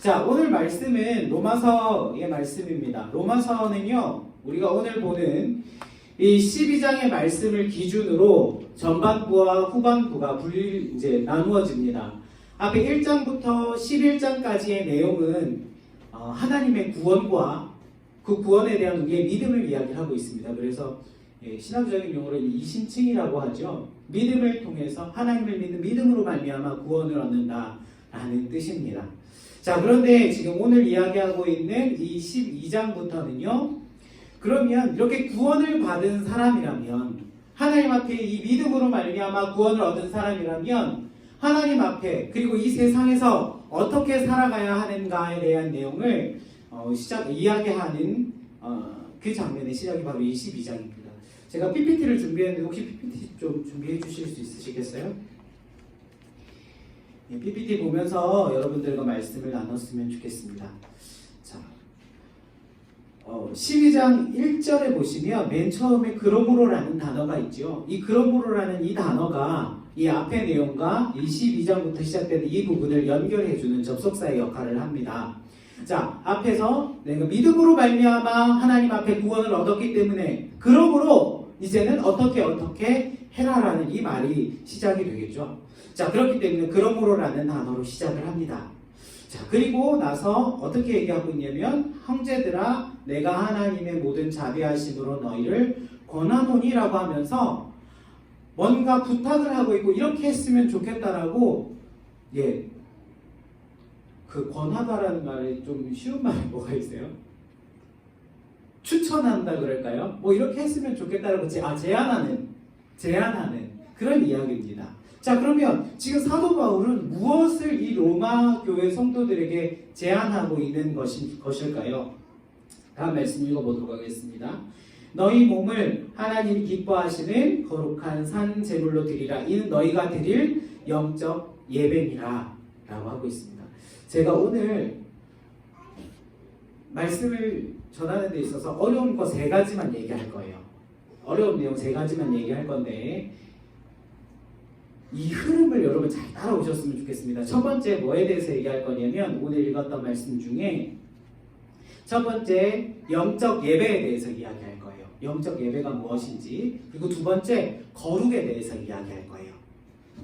자, 오늘 말씀은 로마서의 말씀입니다. 로마서는요, 우리가 오늘 보는 이 12장의 말씀을 기준으로 전반부와 후반부가 이제 나누어집니다. 앞에 1장부터 11장까지의 내용은 하나님의 구원과 그 구원에 대한 우리의 믿음을 이야기하고 있습니다. 그래서 신학적인 용어로는 이신칭이라고 하죠. 믿음을 통해서 하나님을 믿는 믿음으로 말미암아 구원을 얻는다라는 뜻입니다. 자, 그런데 지금 오늘 이야기하고 있는 이 12장부터는요. 그러면 이렇게 구원을 받은 사람이라면 하나님 앞에 이 믿음으로 말미암아 구원을 얻은 사람이라면 하나님 앞에 그리고 이 세상에서 어떻게 살아가야 하는가에 대한 내용을 이야기하는 그 장면의 시작이 바로 이 12장입니다. 제가 PPT를 준비했는데 혹시 PPT 좀 준비해 주실 수 있으시겠어요? PPT 보면서 여러분들과 말씀을 나눴으면 좋겠습니다. 자, 12장 1절에 보시면 맨 처음에 그러므로라는 단어가 있죠. 이 그러므로라는 이 단어가 이 앞의 내용과 22장부터 시작되는 이 부분을 연결해주는 접속사의 역할을 합니다. 자, 앞에서 내가 믿음으로 말미암아 하나님 앞에 구원을 얻었기 때문에 그러므로 이제는 어떻게 해라라는 이 말이 시작이 되겠죠. 자, 그렇기 때문에 그러므로라는 단어로 시작을 합니다. 자, 그리고 나서 어떻게 얘기하고 있냐면 형제들아 내가 하나님의 모든 자비하심으로 너희를 권하노니라고 하면서 뭔가 부탁을 하고 있고 이렇게 했으면 좋겠다라고 그 권하다라는 말에 좀 쉬운 말이 뭐가 있어요? 추천한다 그럴까요? 뭐 이렇게 했으면 좋겠다라고 제안하는 그런 이야기입니다. 자, 그러면 지금 사도 바울은 무엇을 이 로마 교회 성도들에게 제안하고 있는 것일까요? 다음 말씀 읽어보도록 하겠습니다. 너희 몸을 하나님이 기뻐하시는 거룩한 산 제물로 드리라. 이는 너희가 드릴 영적 예배니라 라고 하고 있습니다. 제가 오늘 말씀을 전하는 데 있어서 어려운 거 3가지만 얘기할 거예요. 어려운 내용 3가지만 얘기할 건데 이 흐름을 여러분 잘 따라오셨으면 좋겠습니다. 첫 번째 뭐에 대해서 얘기할 거냐면 오늘 읽었던 말씀 중에 첫 번째 영적 예배에 대해서 이야기할 거예요. 영적 예배가 무엇인지, 그리고 두 번째 거룩에 대해서 이야기할 거예요.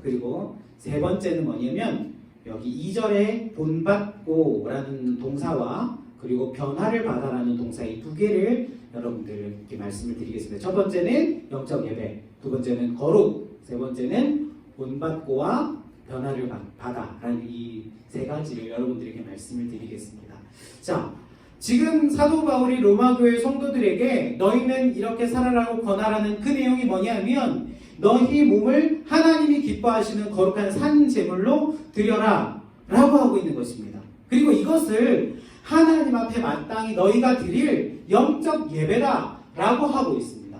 그리고 세 번째는 뭐냐면 여기 2절에 본받고라는 동사와 그리고 변화를 받아라는 동사 이 2개를 여러분들께 말씀을 드리겠습니다. 첫 번째는 영적 예배, 두 번째는 거룩, 세 번째는 본받고와 변화를 받아라는 이 3가지를 여러분들에게 말씀을 드리겠습니다. 자, 지금 사도 바울이 로마 교회 성도들에게 너희는 이렇게 살아라고 권하라는 그 내용이 뭐냐면 너희 몸을 하나님이 기뻐하시는 거룩한 산 제물로 드려라 라고 하고 있는 것입니다. 그리고 이것을 하나님 앞에 마땅히 너희가 드릴 영적 예배다 라고 하고 있습니다.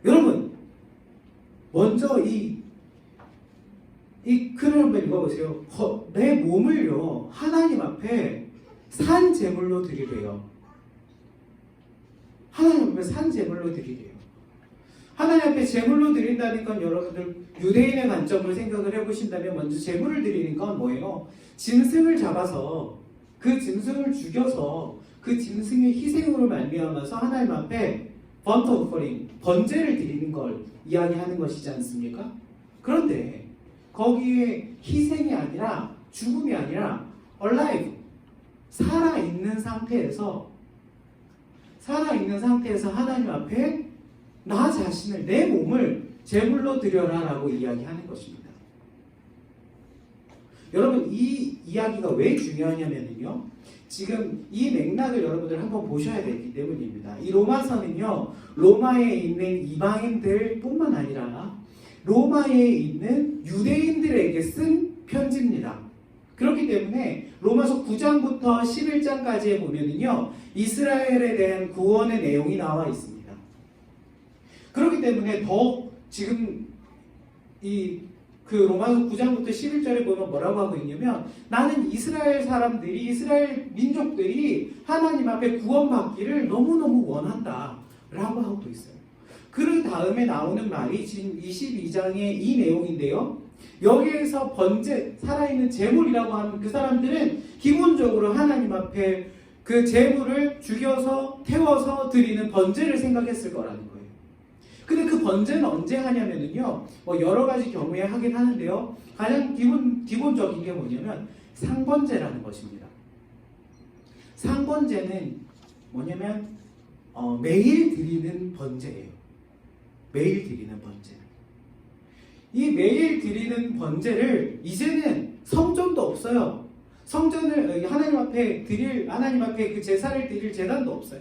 여러분 먼저 이 글을 한번 읽어보세요. 내 몸을요 하나님 앞에 산 제물로 드리래요. 하나님 앞에 산 제물로 드리래요. 하나님 앞에 제물로 드린다니까 여러분들 유대인의 관점으로 생각을 해보신다면 먼저 제물을 드리는 건 뭐예요? 짐승을 잡아서 그 짐승을 죽여서 그 짐승의 희생으로 말미암아서 하나님 앞에 번트 오퍼링, 번제를 드리는 걸 이야기하는 것이지 않습니까? 그런데 거기에 희생이 아니라 죽음이 아니라 alive, 살아있는 상태에서 하나님 앞에 나 자신을, 내 몸을 제물로 드려라 라고 이야기하는 것입니다. 여러분 이 이야기가 왜 중요하냐면요 지금 이 맥락을 여러분들 한번 보셔야 되기 때문입니다. 이 로마서는요 로마에 있는 이방인들 뿐만 아니라 로마에 있는 유대인들에게 쓴 편지입니다. 그렇기 때문에 로마서 9장부터 11장까지에 보면은요 이스라엘에 대한 구원의 내용이 나와 있습니다. 그렇기 때문에 더 지금 그 로마서 9장부터 11절에 보면 뭐라고 하고 있냐면 나는 이스라엘 사람들이, 이스라엘 민족들이 하나님 앞에 구원받기를 너무너무 원한다 라고 하고 있어요. 그 다음에 나오는 말이 지금 22장의 이 내용인데요 여기에서 번제, 살아있는 제물이라고 하는 그 사람들은 기본 기본적으로 하나님 앞에 그 제물을 죽여서 태워서 드리는 번제를 생각했을 거라는 거예요. 근데 그 번제는 언제 하냐면은요, 뭐 여러 가지 경우에 하긴 하는데요, 가장 기본적인 게 뭐냐면 상번제라는 것입니다. 상번제는 뭐냐면 매일 드리는 번제예요. 매일 드리는 번제. 이 매일 드리는 번제를 이제는 성전도 없어요. 성전을 하나님 앞에 그 제사를 드릴 제단도 없어요.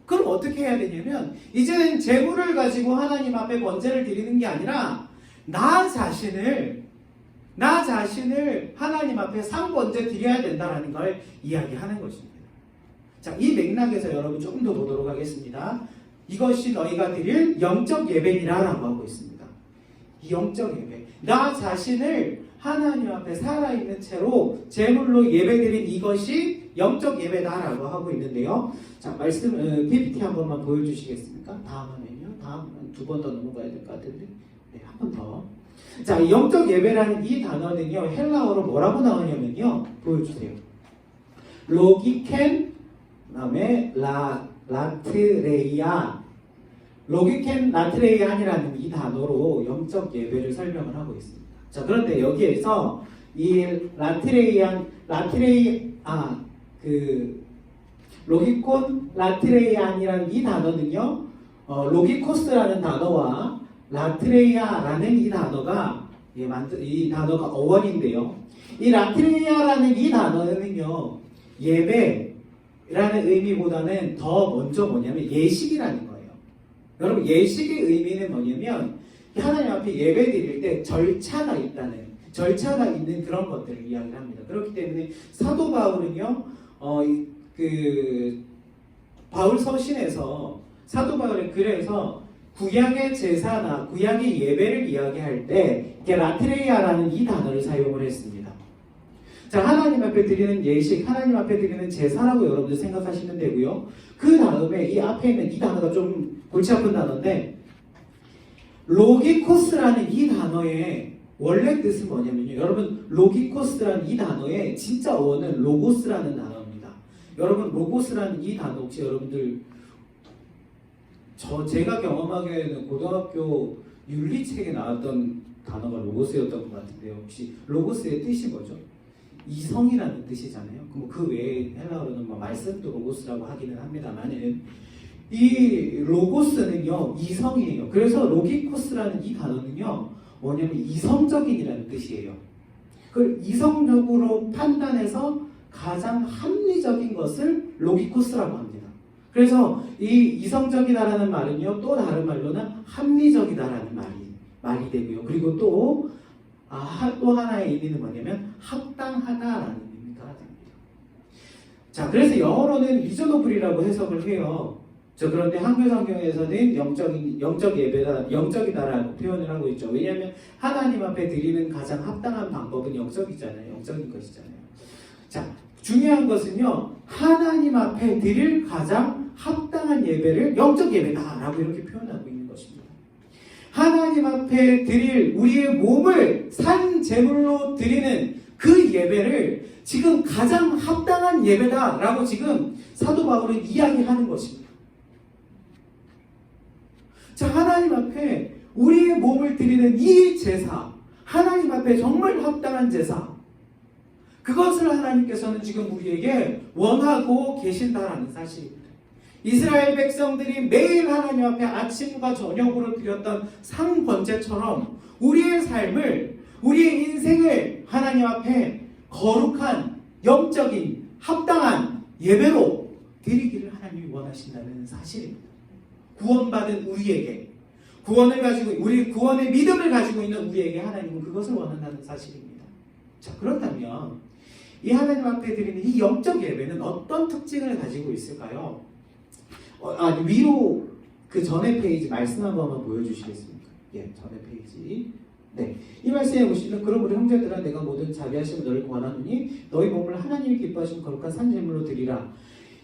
그럼 어떻게 해야 되냐면 이제는 제물을 가지고 하나님 앞에 번제를 드리는 게 아니라 나 자신을 하나님 앞에 상번제 드려야 된다라는 걸 이야기하는 것입니다. 자, 이 맥락에서 여러분 조금 더 보도록 하겠습니다. 이것이 너희가 드릴 영적 예배니라라고 하고 있습니다. 이 영적 예배, 나 자신을 하나님 앞에 살아있는 채로 제물로 예배드린 이것이 영적 예배다라고 하고 있는데요. 자, PPT 한 번만 보여주시겠습니까? 다음 화면이요. 다음 두 번 더 넘어가야 될 것 같은데, 네, 한 번 더. 자, 영적 예배라는 이 단어는요, 헬라어로 뭐라고 나오냐면요, 보여주세요. 로기켄, 그다음에 라트레이아, 로기켄 라트레이안이라는 이 단어로 영적 예배를 설명을 하고 있습니다. 자, 그런데 여기에서 이 로기콘 라트레이안이라는 이 단어는요, 로기코스라는 단어와 라트레이아라는 이 단어가 어원인데요. 이 라트레이아라는 이 단어는요, 예배라는 의미보다는 더 먼저 뭐냐면 예식이라는 거예요. 여러분, 예식의 의미는 뭐냐면 하나님 앞에 예배 드릴 때 절차가 있는 그런 것들을 이야기를 합니다. 그렇기 때문에 사도 바울은요, 바울 서신에서 사도 바울의 글에서 구약의 제사나 구약의 예배를 이야기할 때 라트레이아라는 이 단어를 사용을 했습니다. 자, 하나님 앞에 드리는 예식, 하나님 앞에 드리는 제사라고 여러분들 생각하시면 되고요. 그 다음에 이 앞에 있는 이 단어가 좀 골치 아픈 단어인데, 로기코스라는 이 단어의 원래 뜻은 뭐냐면요, 여러분, 로기코스라는 이 단어의 진짜 어원은 로고스라는 단어입니다. 여러분, 로고스라는 이 단어 혹시 여러분들 제가 경험하기에는 고등학교 윤리책에 나왔던 단어가 로고스였던 것 같은데요. 혹시 로고스의 뜻이 뭐죠? 이성이라는 뜻이잖아요. 그럼 그 외에 헬라어로는 말씀도 로고스라고 하기는 합니다만은 이 로고스는요, 이성이에요. 그래서 로기코스라는 이 단어는요, 뭐냐면 이성적인이라는 뜻이에요. 그 이성적으로 판단해서 가장 합리적인 것을 로기코스라고 합니다. 그래서 이 이성적이다라는 말은요, 또 다른 말로는 합리적이다라는 말이 되고요. 그리고 또 하나의 의미는 뭐냐면 합당하다라는 의미가 됩니다. 자, 그래서 영어로는 리저너블이라고 해석을 해요. 그런데 한글 성경에서는 영적이다라고 표현을 하고 있죠. 왜냐하면 하나님 앞에 드리는 가장 합당한 방법은 영적인 것이잖아요. 자, 중요한 것은요, 하나님 앞에 드릴 가장 합당한 예배를 영적 예배다라고 이렇게 표현하고 있는 것입니다. 하나님 앞에 드릴 우리의 몸을 산 제물로 드리는 그 예배를 지금 가장 합당한 예배다라고 지금 사도 바울은 이야기하는 것입니다. 자, 하나님 앞에 우리의 몸을 드리는 이 제사, 하나님 앞에 정말 합당한 제사, 그것을 하나님께서는 지금 우리에게 원하고 계신다라는 사실입니다. 이스라엘 백성들이 매일 하나님 앞에 아침과 저녁으로 드렸던 상번제처럼 우리의 삶을, 우리의 인생을 하나님 앞에 거룩한 영적인 합당한 예배로 드리기를 하나님이 원하신다는 사실입니다. 구원받은 우리에게, 구원의 믿음을 가지고 있는 우리에게 하나님은 그것을 원한다는 사실입니다. 자, 그렇다면 이 하나님 앞에 드리는 이 영적 예배는 어떤 특징을 가지고 있을까요? 위로 그 전의 페이지 말씀 한 번만 보여주시겠습니까? 예, 전의 페이지. 네, 이 말씀에 보시면 그럼 우리 형제들아 내가 모든 자비하심을 너를 권하노니 너희 몸을 하나님이 기뻐하시는 거룩한 산 제물로 드리라.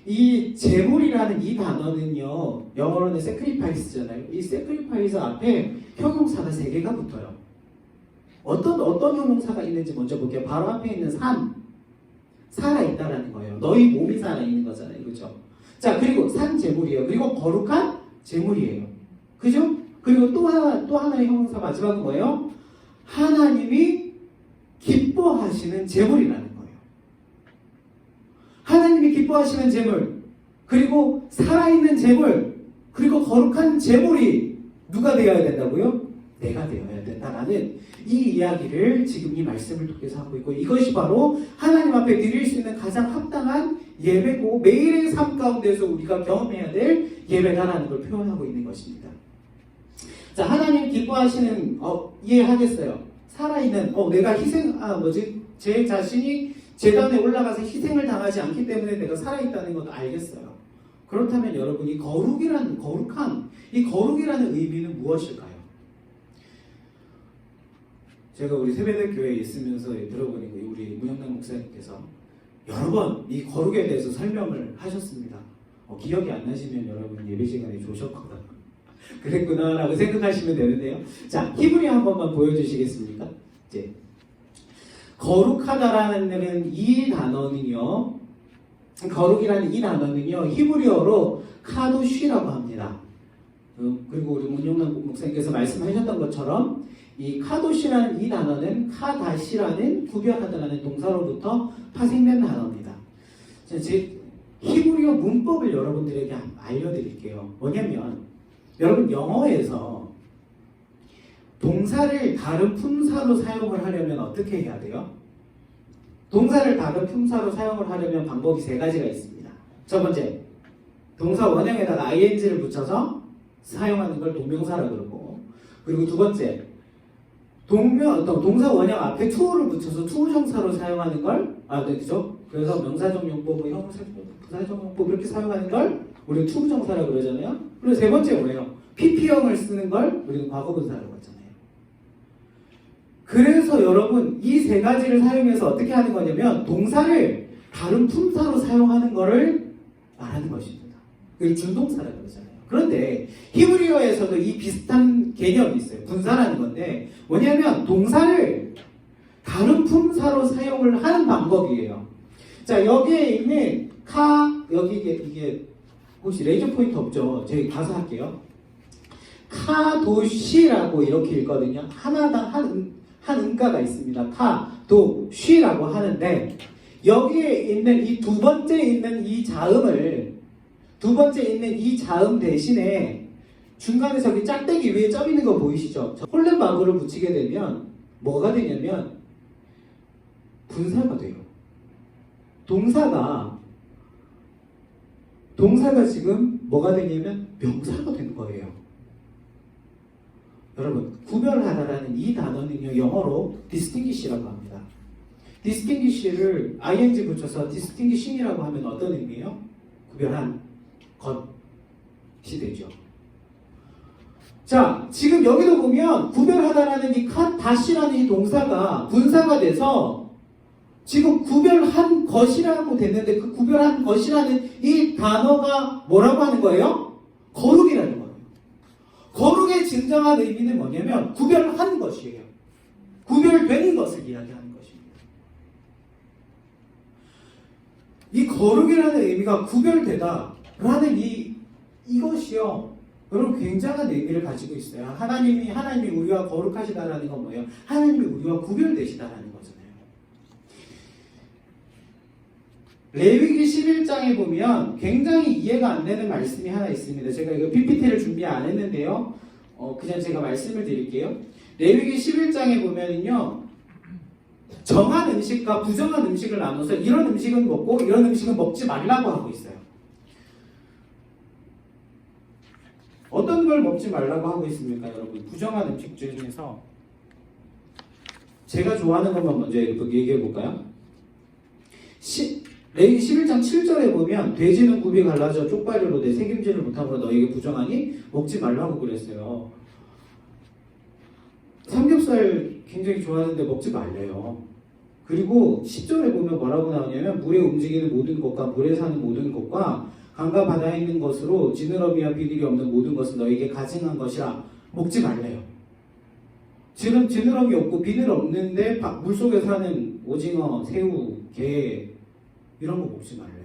이 제물이라는 이 단어는요, 영어로는 sacrifice잖아요. 이 sacrifice 앞에 형용사가 3개가 붙어요. 어떤 형용사가 있는지 먼저 볼게요. 바로 앞에 있는 살아있다라는 거예요. 너희 몸이 살아있는 거잖아요. 그죠? 자, 그리고 산 재물이에요. 그리고 거룩한 재물이에요. 그죠? 그리고 또 하나의 형용사 마지막은 뭐예요? 하나님이 기뻐하시는 재물이라는 거예요. 하나님이 기뻐하시는 재물, 그리고 살아있는 재물, 그리고 거룩한 재물이 누가 되어야 된다고요? 내가 되어야 된다라는 이 이야기를 지금 이 말씀을 통해서 하고 있고, 이것이 바로 하나님 앞에 드릴 수 있는 가장 합당한 예배고 매일의 삶 가운데서 우리가 경험해야 될 예배다라는 걸 표현하고 있는 것입니다. 자, 하나님 기뻐하시는 이해하겠어요. 살아있는 내가 제 자신이 제단에 올라가서 희생을 당하지 않기 때문에 내가 살아있다는 것도 알겠어요. 그렇다면 여러분, 이 거룩이라는 의미는 무엇일까요? 제가 우리 세배대 교회에 있으면서 들어보니까 우리 문영남 목사님께서 여러 번 이 거룩에 대해서 설명을 하셨습니다. 기억이 안 나시면 여러분 예배 시간에 좋으셨거든요. 그랬구나 라고 생각하시면 되는데요. 자, 히브리 한 번만 보여주시겠습니까? 이제 거룩하다라는 이 단어는요, 거룩이라는 이 단어는요, 히브리어로 카도시라고 합니다. 그리고 우리 문용남 목사님께서 말씀하셨던 것처럼 이 카도시라는 이 단어는 카다시라는 구별하다라는 동사로부터 파생된 단어입니다. 제 히브리어 문법을 여러분들에게 알려드릴게요. 뭐냐면 여러분, 영어에서 동사를 다른 품사로 사용을 하려면 어떻게 해야 돼요? 동사를 다른 품사로 사용을 하려면 방법이 세 가지가 있습니다. 첫 번째, 동사 원형에다가 ing를 붙여서 사용하는 걸 동명사라고 그러고, 그리고 두 번째, 동사 원형 앞에 to를 붙여서 투부정사로 사용하는 걸, 그죠? 그래서 명사적 용법, 부사적 용법 이렇게 사용하는 걸 우리는 투부정사라고 그러잖아요. 그리고 세 번째 뭐예요? PP형을 쓰는 걸 우리는 과거분사라고 하잖아요. 그래서 여러분, 이 세 가지를 사용해서 어떻게 하는 거냐면 동사를 다른 품사로 사용하는 거를 말하는 것입니다. 그걸 준동사라고 그러잖아요. 그런데 히브리어에서도 이 비슷한 개념이 있어요. 분사라는 건데 뭐냐면 동사를 다른 품사로 사용을 하는 방법이에요. 자, 여기에 있는 여기 이게 혹시 레이저 포인트 없죠? 제가 가서 할게요. 카도시라고 이렇게 읽거든요. 하나당 한 음가가 있습니다. 카도시라고 하는데 여기에 있는 이 두 번째 있는 이 자음 대신에 중간에 저기 짝대기 위에 점 있는 거 보이시죠? 홀렌바그를 붙이게 되면 뭐가 되냐면 분사가 돼요. 동사가 지금 뭐가 되냐면 명사가 된 거예요. 여러분, 구별하다라는 이 단어는요, 영어로 distinguish라고 합니다. distinguish를 ing 붙여서 distinguishing이라고 하면 어떤 의미예요? 구별한 것이 되죠. 자, 지금 여기도 보면 구별하다라는 이 다시라는 이 동사가 분사가 돼서 지금 구별한 것이라고 됐는데 그 구별한 것이라는 이 단어가 뭐라고 하는 거예요? 거룩이라는 거예요. 거룩의 진정한 의미는 뭐냐면 구별한 것이에요. 구별된 것을 이야기하는 것입니다. 이 거룩이라는 의미가 구별되다라는 이것이요, 여러분 굉장한 의미를 가지고 있어요. 하나님이 우리와 거룩하시다라는 건 뭐예요? 하나님이 우리와 구별되시다라는 거잖아요. 레위기 11장에 보면 굉장히 이해가 안 되는 말씀이 하나 있습니다. 제가 이거 PPT를 준비 안 했는데요. 그냥 제가 말씀을 드릴게요. 레위기 11장에 보면은요, 정한 음식과 부정한 음식을 나눠서 이런 음식은 먹고 이런 음식은 먹지 말라고 하고 있어요. 어떤 걸 먹지 말라고 하고 있습니까, 여러분? 부정한 음식 중에서 제가 좋아하는 것만 먼저 얘기해 볼까요? 레위기 11장 7절에 보면 돼지는 굽이 갈라져 쪽발이로 내 새김질을 못함으로 너에게 부정하니 먹지 말라고 그랬어요. 삼겹살 굉장히 좋아하는데 먹지 말래요. 그리고 10절에 보면 뭐라고 나오냐면 물에 움직이는 모든 것과 물에 사는 모든 것과 강과 바다에 있는 것으로 지느러미와 비늘이 없는 모든 것은 너에게 가증한 것이라 먹지 말래요. 지금 지느러미 없고 비늘 없는데 물속에 사는 오징어, 새우, 게 이런 거 먹지 말래요.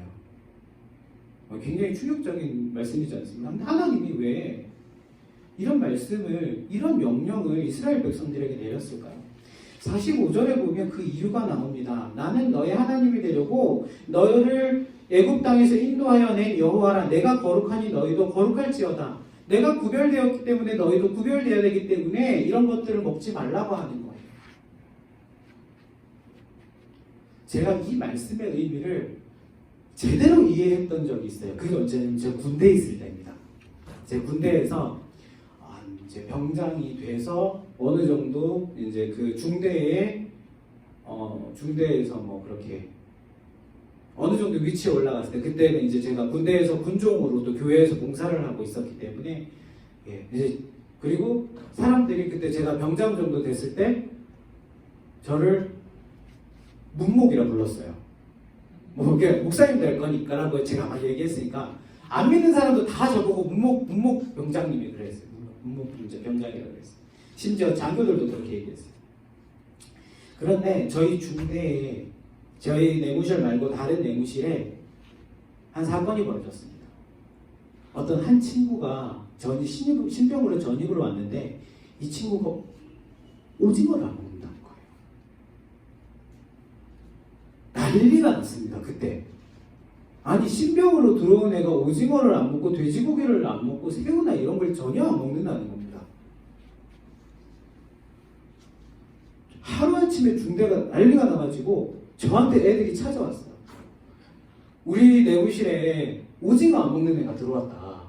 굉장히 충격적인 말씀이지 않습니까? 근데 하나님이 왜 이런 말씀을, 이런 명령을 이스라엘 백성들에게 내렸을까요? 45절에 보면 그 이유가 나옵니다. 나는 너의 하나님이 되려고 너를 애굽 땅에서 인도하여 낸 여호와라. 내가 거룩하니 너희도 거룩할지어다. 내가 구별되었기 때문에 너희도 구별되어야 되기 때문에 이런 것들을 먹지 말라고 하는 거예요. 제가 이 말씀의 의미를 제대로 이해했던 적이 있어요. 그게 언제냐면 제가 군대에 있을 때입니다. 제 군대에서 이제 병장이 돼서 어느 정도 이제 그 중대에서 뭐 그렇게 어느 정도 위치에 올라갔을 때, 그때는 이제 제가 군대에서 군종으로 또 교회에서 봉사를 하고 있었기 때문에, 이제 그리고 사람들이 그때 제가 병장 정도 됐을 때 저를 문목이라 불렀어요. 뭐 이게 목사님 될 거니까라고 제가 막 얘기했으니까 안 믿는 사람도 다 저보고 문목 병장님이 그랬어요. 문목 병장이라고 그랬어요. 심지어 장교들도 그렇게 얘기했어요. 그런데 저희 중대에, 저희 내무실 말고 다른 내무실에 한 사건이 벌어졌습니다. 어떤 한 친구가 신병으로 전입으로 왔는데 이 친구가 오징어를 안 먹는다는 거예요. 난리가 났습니다. 그때. 아니, 신병으로 들어온 애가 오징어를 안 먹고 돼지고기를 안 먹고 새우나 이런 걸 전혀 안 먹는다는 겁니다. 하루아침에 중대가 난리가 나가지고 저한테 애들이 찾아왔어요. 우리 내무실에 오징어 안 먹는 애가 들어왔다.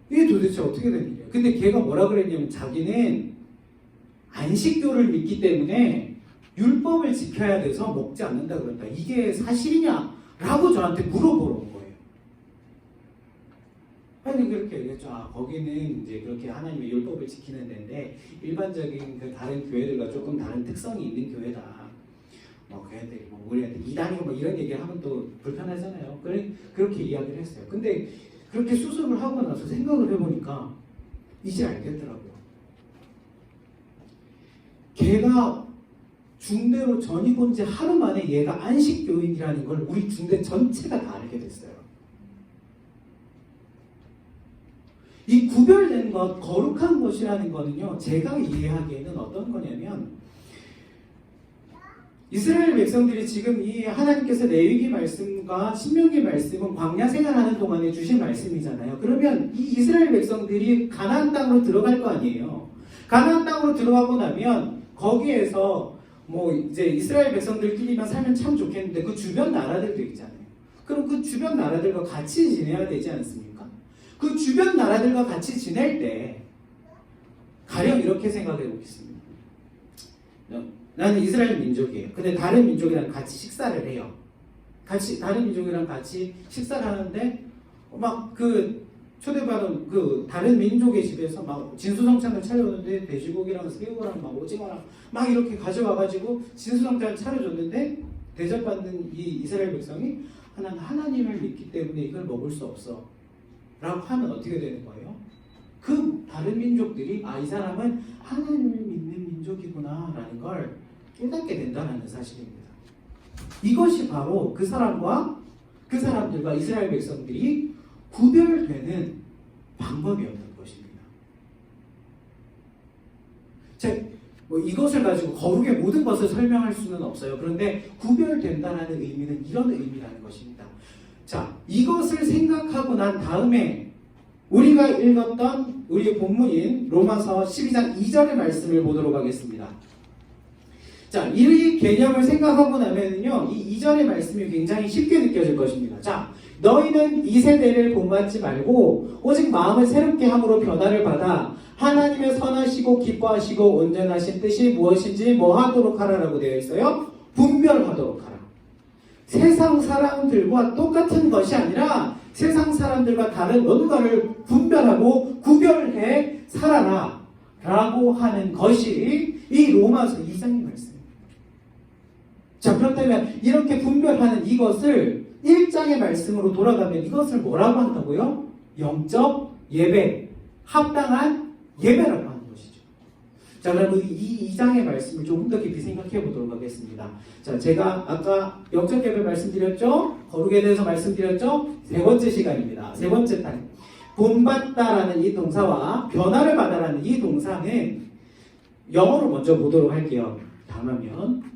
이게 도대체 어떻게 된 일이야? 근데 걔가 뭐라 그랬냐면 자기는 안식교를 믿기 때문에 율법을 지켜야 돼서 먹지 않는다 그랬다. 이게 사실이냐? 라고 저한테 물어보러 온 거예요. 아니, 그렇게 얘기했죠. 거기는 이제 그렇게 하나님의 율법을 지키는 데인데 일반적인 그 다른 교회들과 조금 다른 특성이 있는 교회다. 뭐 교회들이 뭐 우리한테 이단이고 뭐 이런 얘기를 하면 또 불편하잖아요. 그렇게 이야기를 했어요. 근데 그렇게 수습을 하고 나서 생각을 해보니까 이제 알겠더라고요. 걔가 중대로 전입 온 지 하루 만에 얘가 안식교인이라는 걸 우리 중대 전체가 다 알게 됐어요. 이 구별된 것, 거룩한 것이라는 거는요, 제가 이해하기에는 어떤 거냐면, 이스라엘 백성들이 지금 이 하나님께서 레위기 말씀과 신명기 말씀은 광야 생활하는 동안에 주신 말씀이잖아요. 그러면 이 이스라엘 백성들이 가나안 땅으로 들어갈 거 아니에요. 가나안 땅으로 들어가고 나면 거기에서 뭐 이제 이스라엘 백성들끼리만 살면 참 좋겠는데 그 주변 나라들도 있잖아요. 그럼 그 주변 나라들과 같이 지내야 되지 않습니까? 그 주변 나라들과 같이 지낼 때 가령 이렇게 생각해 보겠습니다. 나는 이스라엘 민족이에요. 근데 다른 민족이랑 같이 식사를 해요. 다른 민족이랑 같이 식사를 하는데 막 그 초대받은 그 다른 민족의 집에서 막 진수성찬을 차려오는데 돼지고기랑 새우랑 막 오징어랑 막 이렇게 가져와가지고 진수성찬을 차려줬는데 대접받는 이 이스라엘 백성이 나는 하나님을 믿기 때문에 이걸 먹을 수 없어 라고 하면 어떻게 되는 거예요? 그 다른 민족들이 이 사람은 하나님을 믿는 민족이구나 라는 걸 깨닫게 된다는 사실입니다. 이것이 바로 그 사람들과 이스라엘 백성들이 구별되는 방법이었던 것입니다. 뭐 이것을 가지고 거룩의 모든 것을 설명할 수는 없어요. 그런데 구별된다는 의미는 이런 의미라는 것입니다. 자, 이것을 생각하고 난 다음에 우리가 읽었던 우리의 본문인 로마서 12장 2절의 말씀을 보도록 하겠습니다. 자, 이 개념을 생각하고 나면요, 이 2절의 말씀이 굉장히 쉽게 느껴질 것입니다. 자, 너희는 이 세대를 본받지 말고 오직 마음을 새롭게 함으로 변화를 받아 하나님의 선하시고 기뻐하시고 온전하신 뜻이 무엇인지 뭐 하도록 하라라고 되어 있어요? 분별하도록 하라. 세상 사람들과 똑같은 것이 아니라 세상 사람들과 다른 뭔가를 분별하고 구별해 살아라 라고 하는 것이 이 로마서 2장의 말씀입니다. 자, 그렇다면 이렇게 분별하는 이것을 1장의 말씀으로 돌아가면 이것을 뭐라고 한다고요? 영적 예배, 합당한 예배라고 하는 것이죠. 자, 그러면 이 장의 말씀을 조금 더 깊이 생각해 보도록 하겠습니다. 자, 제가 아까 역적개별 말씀드렸죠? 거룩에 대해서 말씀드렸죠? 세 번째 시간입니다. 세 번째 단. 본받다라는 이 동사와 변화를 받아라는 이 동사는 영어로 먼저 보도록 할게요. 다음하면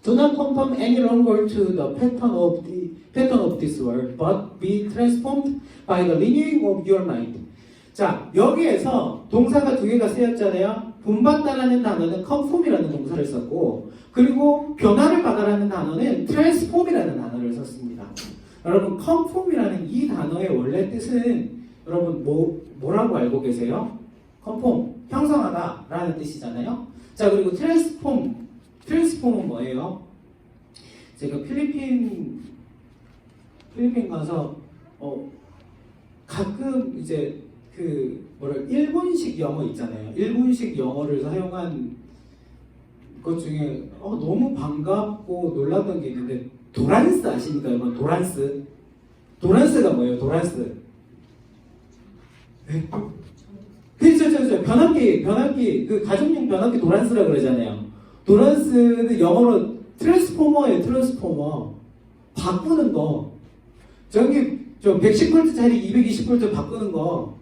Do not conform any longer to the pattern of this world, but be transformed by the renewing of your mind. 자, 여기에서 동사가 두 개가 쓰였잖아요. 본받다라는 단어는 conform이라는 동사를 썼고, 그리고 변화를 받아라는 단어는 transform이라는 단어를 썼습니다. 여러분, conform이라는 이 단어의 원래 뜻은 여러분 뭐라고 알고 계세요? conform, 형성하다라는 뜻이잖아요. 자, 그리고 transform은 뭐예요? 제가 필리핀 가서 가끔 이제 일본식 영어 있잖아요. 일본식 영어를 사용한 것 중에 너무 반갑고 놀랐던 게 있는데, 도란스 아십니까? 여러분, 도란스가 뭐예요? 도란스. 네? 그렇죠. 변압기, 그 가정용 변압기 도란스라 그러잖아요. 도란스는 영어로 트랜스포머예요. 트랜스포머. 바꾸는 거. 저 110V짜리 220V 바꾸는 거.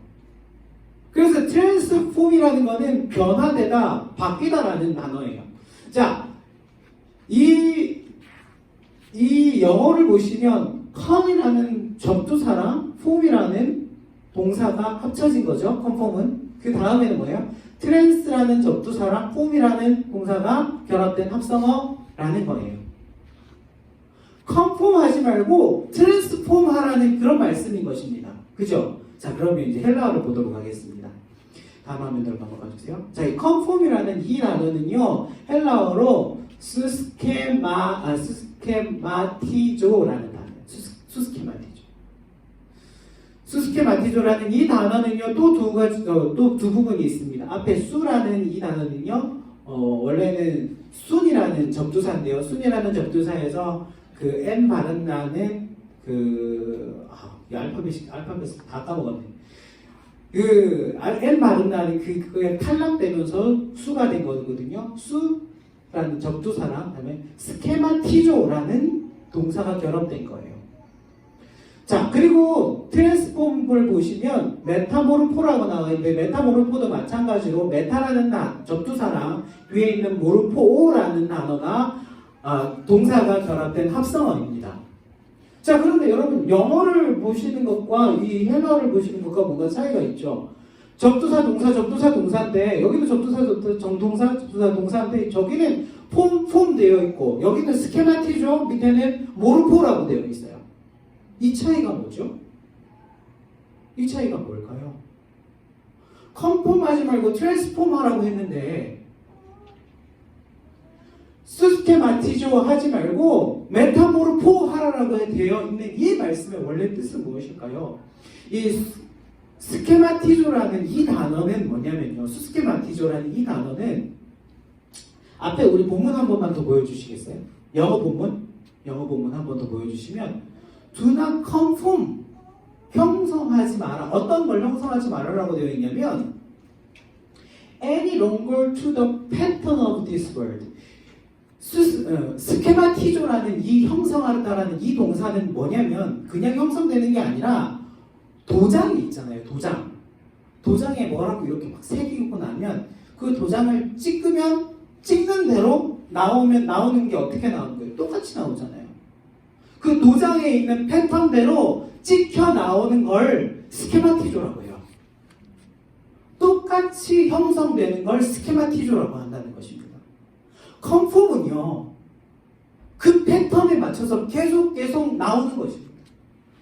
그래서 트랜스폼이라는 거는 변화되다, 바뀌다라는 단어예요. 자, 이 영어를 보시면 come이라는 접두사랑 form이라는 동사가 합쳐진 거죠. conform은. 그 다음에는 뭐예요? trans라는 접두사랑 form이라는 동사가 결합된 합성어라는 거예요. conform 하지 말고 transform 하라는 그런 말씀인 것입니다. 그죠? 자, 그러면 이제 헬라어를 보도록 하겠습니다. 다음 화면으로 넘어가 주세요. 자, 이 conform이라는 이 단어는요, 헬라어로 수스케마티조라는 단어예요. 수스케마티조라는 이 단어는요, 또 두 부분이 있습니다. 앞에 수라는 이 단어는요, 원래는 순이라는 접두사인데요. 순이라는 접두사에서 그 N 발음 나는 알파벳 다 까먹었네. N 발음 나는 그게 탈락되면서 수가 된 거거든요. 수라는 접두사랑 그다음에 스케마티조라는 동사가 결합된 거예요. 자, 그리고 트랜스폼을 보시면 메타모르포라고 나와있는데, 메타모르포도 마찬가지로 메타라는 접두사랑 위에 있는 모르포라는 단어가 동사가 결합된 합성어입니다. 자, 그런데 여러분, 영어를 보시는 것과 이 헬라어를 보시는 것과 뭔가 차이가 있죠. 접두사 동사인데, 여기도 접두사 동사인데, 저기는 폼 되어 있고, 여기는 스케마티죠. 밑에는 모르포라고 되어 있어요. 이 차이가 뭐죠? 이 차이가 뭘까요? 컨폼 하지 말고 트랜스폼 하라고 했는데, 스케마티조 하지 말고 메타모르포 하라고 되어 있는 이 말씀의 원래 뜻은 무엇일까요? 이 스케마티조라는 이 단어는 뭐냐면요. 스케마티조라는 이 단어는 앞에 우리 본문 한 번만 더 보여주시겠어요? 영어 본문 한 번 더 보여주시면 Do not conform, 형성하지 마라. 어떤 걸 형성하지 말아라고 되어 있냐면 any longer to the pattern of this world. 스케마티조라는 이 형성하다라는 이 동사는 뭐냐면 그냥 형성되는 게 아니라 도장이 있잖아요. 도장에 뭐라고 이렇게 막 새기고 나면 그 도장을 찍는 대로 나오는 게 어떻게 나오는 거예요? 똑같이 나오잖아요. 그 도장에 있는 패턴대로 찍혀 나오는 걸 스케마티조라고 해요. 똑같이 형성되는 걸 스케마티조라고 한다는 것입니다. 컨폼은요, 그 패턴에 맞춰서 계속 나오는 것입니다.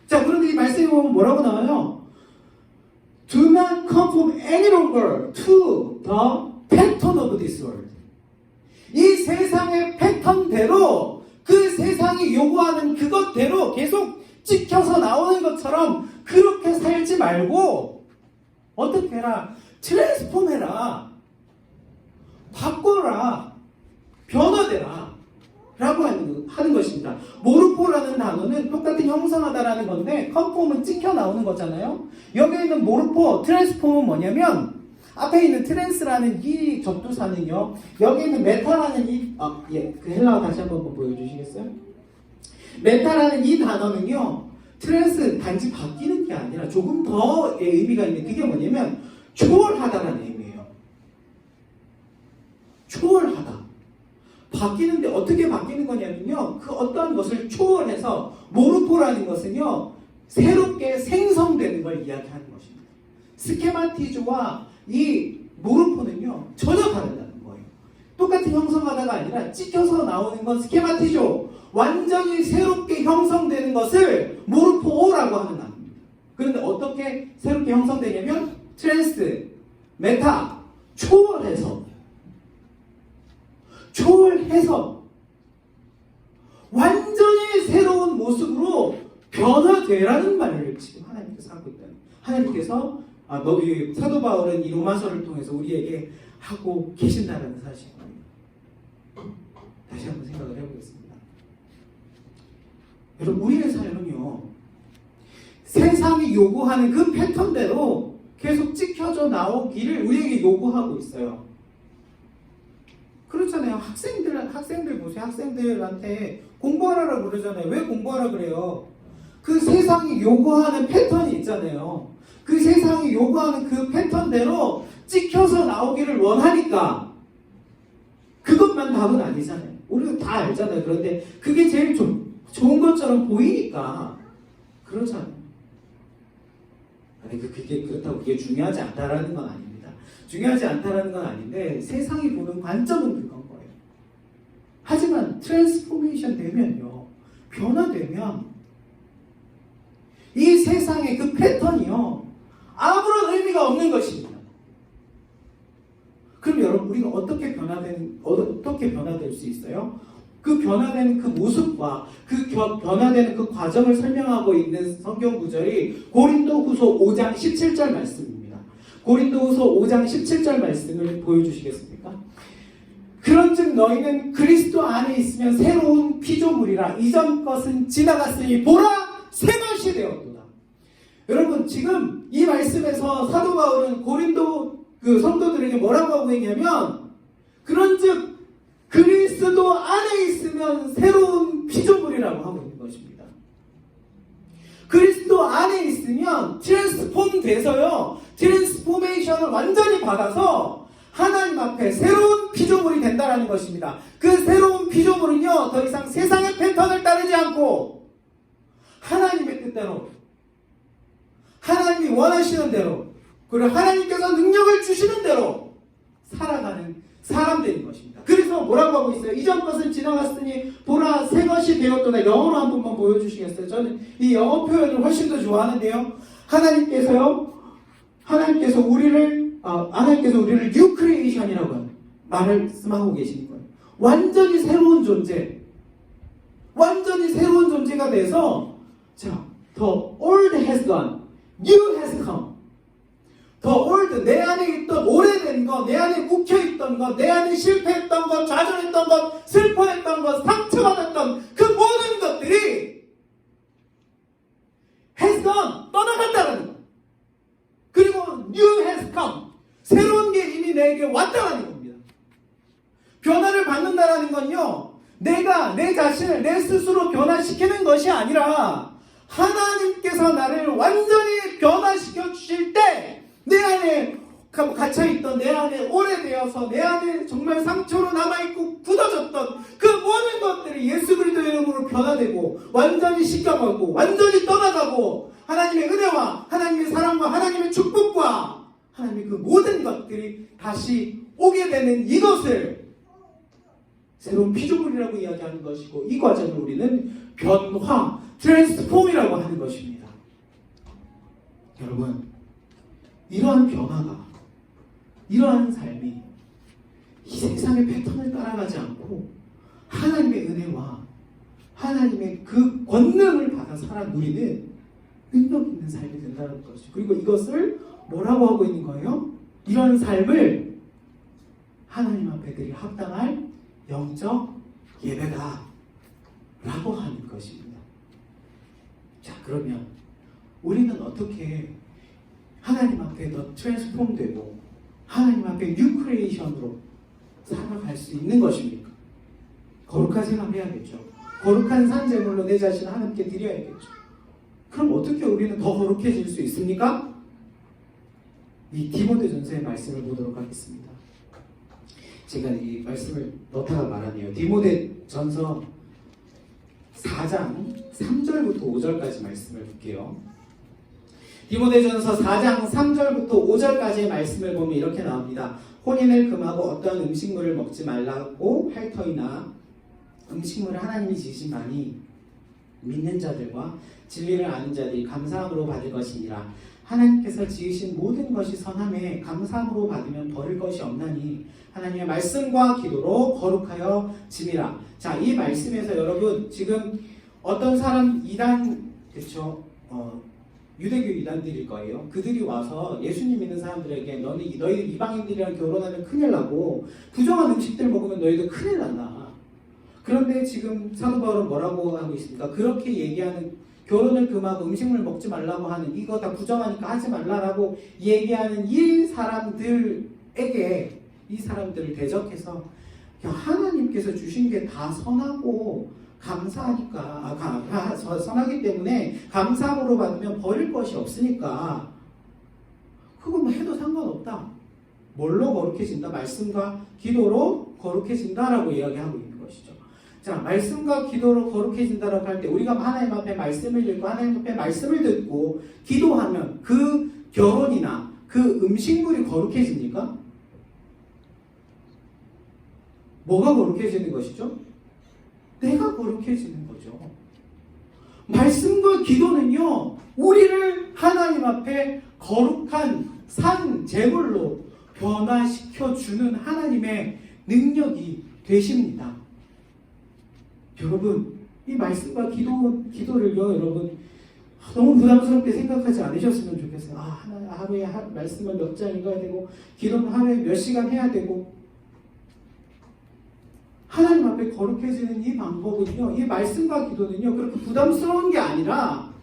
자, 그런데 이 말씀에 보면 뭐라고 나와요? Do not conform any longer to the pattern of this world. 이 세상의 패턴대로, 그 세상이 요구하는 그것대로 계속 찍혀서 나오는 것처럼 그렇게 살지 말고 어떻게 해라? 트랜스폼 해라. 바꿔라. 변화되라 라고 하는 것입니다. 모르포라는 단어는 똑같은 형성하다라는 건데 컨폼은 찍혀 나오는 거잖아요. 여기에 있는 모르포, 트랜스폼은 뭐냐면 앞에 있는 트랜스라는 이 접두사는요, 여기 있는 메타라는 그 헬라어 다시 한번 보여주시겠어요? 메타라는 이 단어는요, 트랜스 단지 바뀌는 게 아니라 조금 더의 의미가 있는, 그게 뭐냐면 초월하다라는 의미예요. 초월하다. 바뀌는데 어떻게 바뀌는 거냐면요, 그 어떠한 것을 초월해서, 모르포라는 것은요 새롭게 생성되는 걸 이야기하는 것입니다. 스케마티조와 이 모르포는요 전혀 다르다는 거예요. 똑같은 형성하다가 아니라 찍혀서 나오는 건 스케마티조, 완전히 새롭게 형성되는 것을 모르포라고 하는 단어입니다. 그런데 어떻게 새롭게 형성되냐면 트랜스, 메타, 초월해서 완전히 새로운 모습으로 변화되라는 말을 지금 하나님께서 하고 있다는, 하나님께서 너희 사도 바울은 이 로마서를 통해서 우리에게 하고 계신다는 사실입니다. 다시 한번 생각을 해보겠습니다. 여러분, 우리의 삶은요 세상이 요구하는 그 패턴대로 계속 찍혀져 나오기를 우리에게 요구하고 있어요. 그렇잖아요. 학생들 보세요. 학생들한테 공부하라고 그러잖아요. 왜 공부하라 그래요? 그 세상이 요구하는 패턴이 있잖아요. 그 세상이 요구하는 그 패턴대로 찍혀서 나오기를 원하니까. 그것만 답은 아니잖아요. 우리가 다 알잖아요. 그런데 그게 제일 좋은 것처럼 보이니까 그렇잖아요. 아니, 그게 중요하지 않다라는 건 아닙니다. 중요하지 않다라는 건 아닌데 세상이 보는 관점은 그건 거예요. 하지만 트랜스포메이션 되면요, 변화되면 이 세상의 그 패턴이요 아무런 의미가 없는 것입니다. 그럼 여러분, 우리가 어떻게 변화될 수 있어요? 그 변화되는 그 모습과 그 변화되는 그 과정을 설명하고 있는 성경 구절이 고린도후서 5장 17절 말씀입니다. 고린도후서 5장 17절 말씀을 보여주시겠습니까? 그런즉 너희는 그리스도 안에 있으면 새로운 피조물이라, 이전 것은 지나갔으니 보라 새 것이 되었도다. 여러분, 지금 이 말씀에서 사도 바울은 고린도 그 성도들에게 뭐라고 하고 있냐면, 그런즉 그리스도 안에 있으면 새로운 피조물이라고 하고 있는 것입니다. 그리스도 안에 있으면 트랜스폼 돼서요, 트랜스포메이션을 완전히 받아서 하나님 앞에 새로운 피조물이 된다는 것입니다. 그 새로운 피조물은요, 더 이상 세상의 패턴을 따르지 않고 하나님의 뜻대로, 하나님이 원하시는 대로, 그리고 하나님께서 능력을 주시는 대로 살아가는 사람들인 것입니다. 그래서 뭐라고 하고 있어요? 이전 것은 지나갔으니 보라 새 것이 되었도다. 영어로 한 번만 보여주시겠어요? 저는 이 영어 표현을 훨씬 더 좋아하는데요. 하나님께서 우리를 뉴 크리에이션이라고 말씀하고 계시는 거예요. 완전히 새로운 존재가 돼서, 자, the old has gone, new has come. 더 올드, 내 안에 있던 오래된 것, 내 안에 묵혀있던 것, 내 안에 실패했던 것, 좌절했던 것, 슬퍼했던 것, 상처받았던 그 모든 것들이 has gone, 떠나갔다는 것. 그리고 new has come, 새로운 게 이미 내게 왔다는 겁니다. 변화를 받는다는 건요, 내가 내 자신을 내 스스로 변화시키는 것이 아니라 하나님께서 나를 완전히 변화시켜 주실 때 내 안에 갇혀있던, 내 안에 오래되어서 내 안에 정말 상처로 남아있고 굳어졌던 그 모든 것들이 예수 그리스도의 이름으로 변화되고 완전히 씻겨가고 완전히 떠나가고 하나님의 은혜와 하나님의 사랑과 하나님의 축복과 하나님의 그 모든 것들이 다시 오게 되는 이것을 새로운 피조물이라고 이야기하는 것이고, 이 과정을 우리는 변화, 트랜스폼이라고 하는 것입니다. 여러분, 이러한 변화가, 이러한 삶이 이 세상의 패턴을 따라가지 않고 하나님의 은혜와 하나님의 그 권능을 받아 살아 누리는 능력 있는 삶이 된다는 것이죠. 그리고 이것을 뭐라고 하고 있는 거예요? 이런 삶을 하나님 앞에 드릴 합당할 영적 예배다 라고 하는 것입니다. 자, 그러면 우리는 어떻게 하나님 앞에 더 트랜스폼되고 하나님 앞에 뉴 크리에이션으로 살아갈 수 있는 것입니까? 거룩한 생활을 해야겠죠. 거룩한 산제물로 내 자신을 하나님께 드려야겠죠. 그럼 어떻게 우리는 더 거룩해질 수 있습니까? 이 디모데전서의 말씀을 보도록 하겠습니다. 제가 이 말씀을 넣다가 말하네요. 디모데전서 4장 3절부터 5절까지 말씀을 볼게요. 디모데전서 4장 3절부터 5절까지의 말씀을 보면 이렇게 나옵니다. 혼인을 금하고 어떠한 음식물을 먹지 말라고 할 터이나 음식물을 하나님이 지으시나니 믿는 자들과 진리를 아는 자들이 감사함으로 받을 것이니라. 하나님께서 지으신 모든 것이 선함에 감사함으로 받으면 버릴 것이 없나니 하나님의 말씀과 기도로 거룩하여 지니라. 자, 이 말씀에서 여러분 지금 어떤 사람 이단, 그렇죠? 유대교 이단들일 거예요. 그들이 와서 예수님 믿는 사람들에게 너희들 이방인들이랑 결혼하면 큰일 나고 부정한 음식들 먹으면 너희들 큰일 난다. 그런데 지금 사도 바울은 뭐라고 하고 있습니까? 그렇게 얘기하는, 결혼을 금하고 음식물 먹지 말라고 하는, 이거 다 부정하니까 하지 말라라고 얘기하는 이 사람들에게, 이 사람들을 대적해서 하나님께서 주신 게 다 선하고 감사하니까, 선하기 때문에 감사함으로 받으면 버릴 것이 없으니까 그거 뭐 해도 상관없다. 뭘로 거룩해진다? 말씀과 기도로 거룩해진다라고 이야기하고 있는 것이죠. 자, 말씀과 기도로 거룩해진다라고 할 때 우리가 하나님 앞에 말씀을 읽고 하나님 앞에 말씀을 듣고 기도하면 그 결혼이나 그 음식물이 거룩해집니까? 뭐가 거룩해지는 것이죠? 내가 거룩해지는 거죠. 말씀과 기도는요, 우리를 하나님 앞에 거룩한 산 제물로 변화시켜주는 하나님의 능력이 되십니다. 여러분, 이 말씀과 기도를요, 여러분, 너무 부담스럽게 생각하지 않으셨으면 좋겠어요. 하루에 말씀을 몇 장 읽어야 되고, 기도는 하루에 몇 시간 해야 되고, 하나님 앞에 거룩해지는 이 방법은요, 이 말씀과 기도는요, 그렇게 부담스러운 게 아니라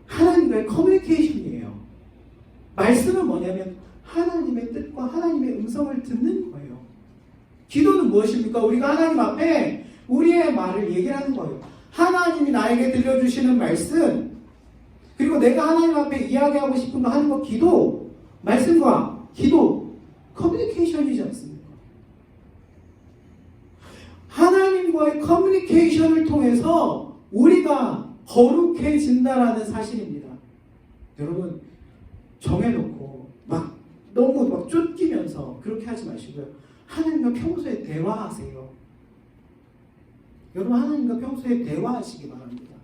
하나님과의 커뮤니케이션이에요. 말씀은 뭐냐면 하나님의 뜻과 하나님의 음성을 듣는 거예요. 기도는 무엇입니까? 우리가 하나님 앞에 우리의 말을 얘기하는 거예요. 하나님이 나에게 들려주시는 말씀, 그리고 내가 하나님 앞에 이야기하고 싶은 거 하는 거, 기도, 말씀과 기도, 커뮤니케이션이지 않습니까? 하나님과의 커뮤니케이션을 통해서 우리가 거룩해진다라는 사실입니다. 여러분, 정해놓고 너무 쫓기면서 그렇게 하지 마시고요. 하나님과 평소에 대화하세요. 여러분, 하나님과 평소에 대화하시기 바랍니다.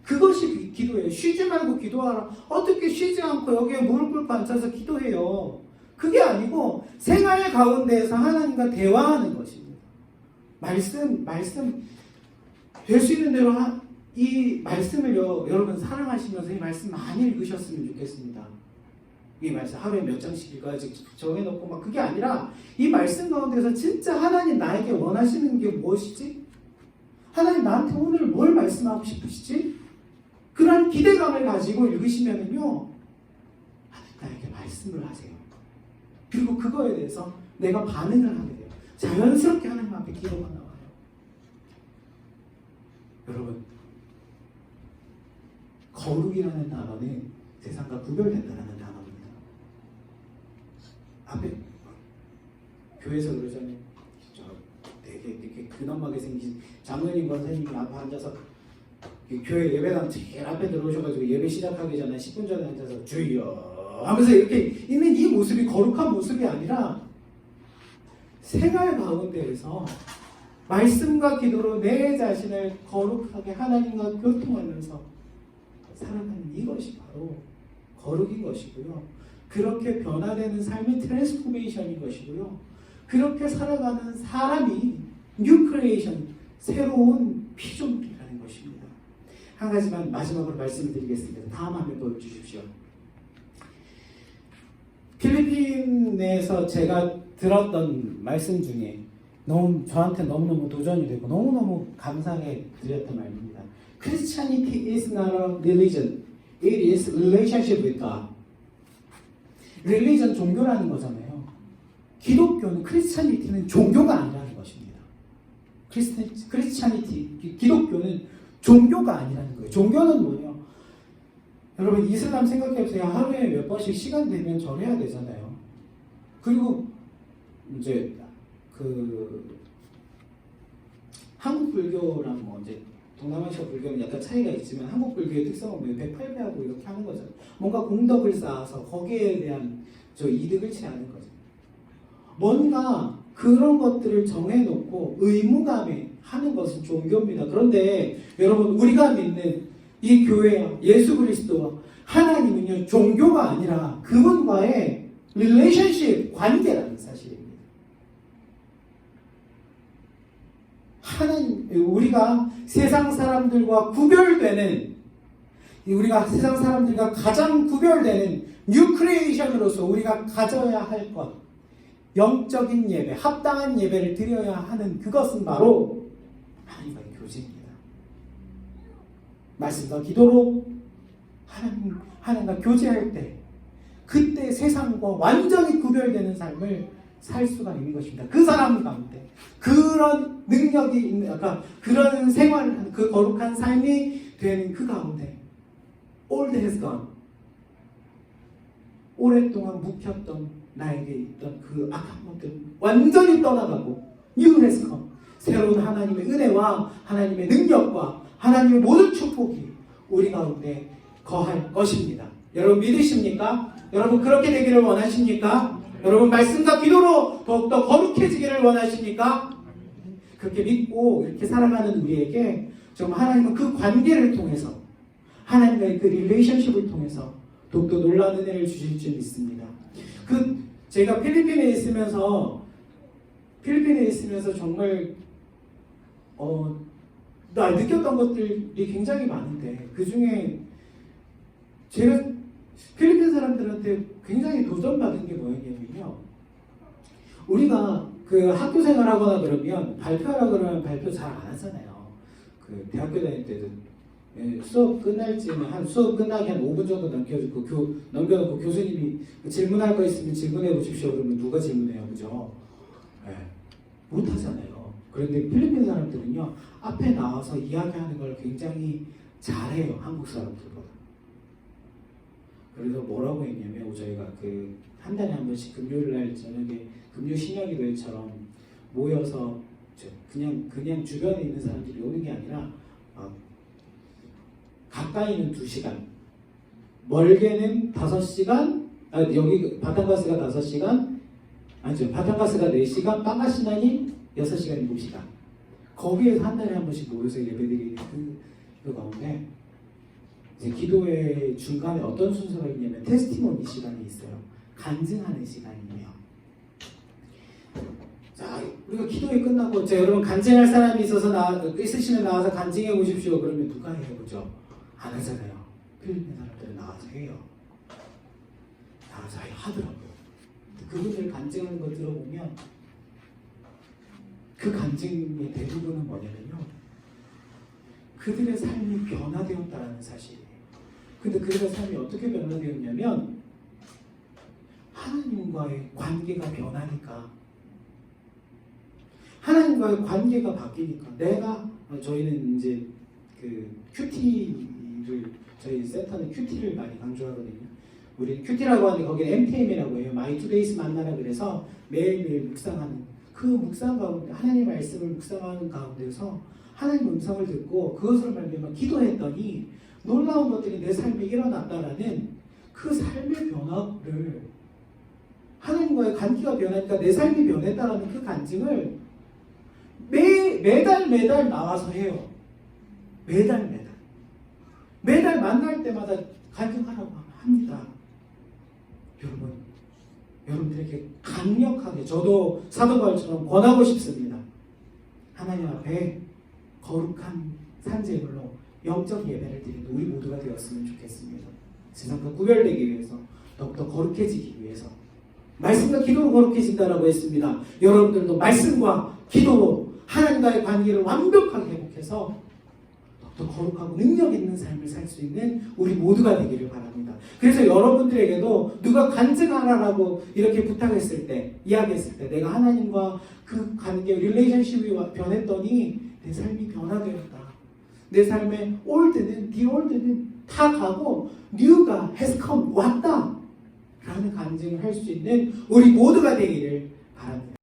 그것이 기도예요. 쉬지 말고 기도하라. 어떻게 쉬지 않고 여기에 무릎 꿇고 앉아서 기도해요. 그게 아니고 생활 가운데에서 하나님과 대화하는 것입니다. 말씀 될 수 있는 대로 이 말씀을요, 여러분 사랑하시면서 이 말씀 많이 읽으셨으면 좋겠습니다. 이 말씀 하루에 몇 장씩 읽어야지 정해놓고 막 그게 아니라 이 말씀 가운데서 진짜 하나님 나에게 원하시는 게 무엇이지? 하나님 나한테 오늘 뭘 말씀하고 싶으시지? 그런 기대감을 가지고 읽으시면은요, 하나님 나에게 말씀을 하세요. 그리고 그거에 대해서 내가 반응을 하게 돼요. 자연스럽게 하나님 앞에 기도가 나와요. 여러분, 거룩이라는 단어는 세상과 구별된다는 단어입니다. 앞에 교회에서 그러잖아요. 되게 근엄하게 생긴 장로님 권사님이 앞에 앉아서 교회 예배당 제일 앞에 들어오셔가지고 예배 시작하기 전에 10분 전에 앉아서 주여 하면서 이렇게 있는 이 모습이 거룩한 모습이 아니라 생활 가운데에서 말씀과 기도로 내 자신을 거룩하게 하나님과 교통하면서 살아가는 이것이 바로 거룩인 것이고요. 그렇게 변화되는 삶이 트랜스포메이션인 것이고요. 그렇게 살아가는 사람이 뉴 크리에이션, 새로운 피조물이라는 것입니다. 한 가지만 마지막으로 말씀드리겠습니다. 다음 화면 보여주십시오. 필리핀에서 제가 들었던 말씀 중에 저한테 너무너무 도전이 되고 너무너무 감사하게 드렸던 말입니다. Christianity is not a religion. It is relationship with God. 릴리전 종교라는 거잖아요. 기독교는 크리스찬리티는 종교가 아니라는 것입니다. 크리스찬리티 기독교는 종교가 아니라는 거예요. 종교는 뭐예요? 여러분 이슬람 생각해보세요. 하루에 몇 번씩 시간 되면 절해야 되잖아요. 그리고 이제 한국 불교랑 뭐 이제 동남아시아 불교는 약간 차이가 있지만 한국 불교의 특성은 뭐 108배하고 이렇게 하는 거잖아요. 뭔가 공덕을 쌓아서 거기에 대한 이득을 취하는 거죠. 뭔가 그런 것들을 정해놓고 의무감에 하는 것은 종교입니다. 그런데 여러분 우리가 믿는 이 교회와 예수 그리스도와 하나님은요 종교가 아니라 그분과의 릴레이션십 관계라는 사실입니다. 하나님 우리가 세상 사람들과 구별되는 우리가 세상 사람들과 가장 구별되는 뉴 크리에이션으로서 우리가 가져야 할 것 영적인 예배, 합당한 예배를 드려야 하는 그것은 바로 하나님과의 교제입니다. 말씀과 기도로 하나님과 교제할 때 그때 세상과 완전히 구별되는 삶을 살 수가 있는 것입니다. 그 사람 가운데 그런 능력이 있는 그런 생활, 그 거룩한 삶이 되는 그 가운데 old has gone 오랫동안 묵혔던 나에게 있던 그 악한 것들 완전히 떠나가고 new has come 새로운 하나님의 은혜와 하나님의 능력과 하나님의 모든 축복이 우리 가운데 거할 것입니다. 여러분 믿으십니까? 여러분 그렇게 되기를 원하십니까? 여러분 말씀과 기도로 더욱더 거룩해지기를 원하십니까? 그렇게 믿고 이렇게 살아가는 우리에게 정말 하나님은 그 관계를 통해서 하나님과의 그 릴레이션십을 통해서 더욱더 놀라운 은혜를 주실 줄 믿습니다. 제가 필리핀에 있으면서 정말 나 느꼈던 것들이 굉장히 많은데 그 중에 제가 필리핀 사람들한테 굉장히 도전받은 게 뭐였냐면요. 우리가 그 학교 생활하거나 그러면 발표하라 그러면 발표 잘 안 하잖아요. 그 대학교 다닐 때도 수업 끝날 즈음에 수업 끝나기 한 5분 정도 넘겨놓고 교수님이 질문할 거 있으면 질문해 보십시오. 그러면 누가 질문해요, 그죠? 네. 못 하잖아요. 그런데 필리핀 사람들은요 앞에 나와서 이야기하는 걸 굉장히 잘해요, 한국 사람들보다. 그래서 뭐라고 했냐면 저희가 한 달에 한 번씩 금요일 날 저녁에 금요 신약기도회처럼 모여서 그냥 주변에 있는 사람들이 오는 게 아니라 가까이는 2시간, 멀게는 5시간, 여기 바탕가스가 5시간, 아니죠, 바탕가스가 4시간, 빵가시나니 6시간, 7시간. 거기에서 한 달에 한 번씩 모여서 예배드리는 그 가운데 이제 기도회 중간에 어떤 순서가 있냐면 테스티모니 시간이 있어요. 간증하는 시간이에요. 자, 우리가 기도회 끝나고 여러분 간증할 사람이 있으시면 나와서 간증해 보십시오. 그러면 누가 해요, 그죠? 안 하잖아요. 필리핀 사람들은 나와서 해요. 나와서 하더라고요. 그분들 간증하는 거 들어보면 그 간증의 대부분은 뭐냐면요, 그들의 삶이 변화되었다는 사실이에요. 근데 그들의 삶이 어떻게 변화되었냐면 하나님과의 관계가 변하니까, 하나님과의 관계가 바뀌니까 저희는 이제 큐티를, 저희 센터는 큐티를 많이 강조하거든요. 우리 큐티라고 하는데 거기는 MTM이라고 해요. 마이 투데이스 만나라. 그래서 매일매일 묵상하는 그 묵상 가운데 하나님의 말씀을 묵상하는 가운데서 하나님 음성을 듣고 그것을 말미암아 기도했더니 놀라운 것들이 내 삶에 일어났다라는 그 삶의 변화를, 하나님과의 관계가 변하니까 내 삶이 변했다라는 그 간증을 매달 나와서 해요. 매달 만날 때마다 간증하라고 합니다. 여러분들에게 강력하게 저도 사도 바울처럼 권하고 싶습니다. 하나님 앞에 거룩한 산제물로 영적 예배를 드리는 우리 모두가 되었으면 좋겠습니다. 세상과 구별되기 위해서, 더욱더 거룩해지기 위해서 말씀과 기도로 거룩해진다라고 했습니다. 여러분들도 말씀과 기도로 하나님과의 관계를 완벽하게 회복해서 더 거룩하고 능력 있는 삶을 살 수 있는 우리 모두가 되기를 바랍니다. 그래서 여러분들에게도 누가 간증하라라고 이렇게 부탁했을 때, 이야기했을 때 내가 하나님과 그 관계, 릴레이션십이 변했더니 내 삶이 변화되었다. 내 삶의 올드는, the old는 다 가고 new가 has come, 왔다. 라는 간증을 할 수 있는 우리 모두가 되기를 바랍니다.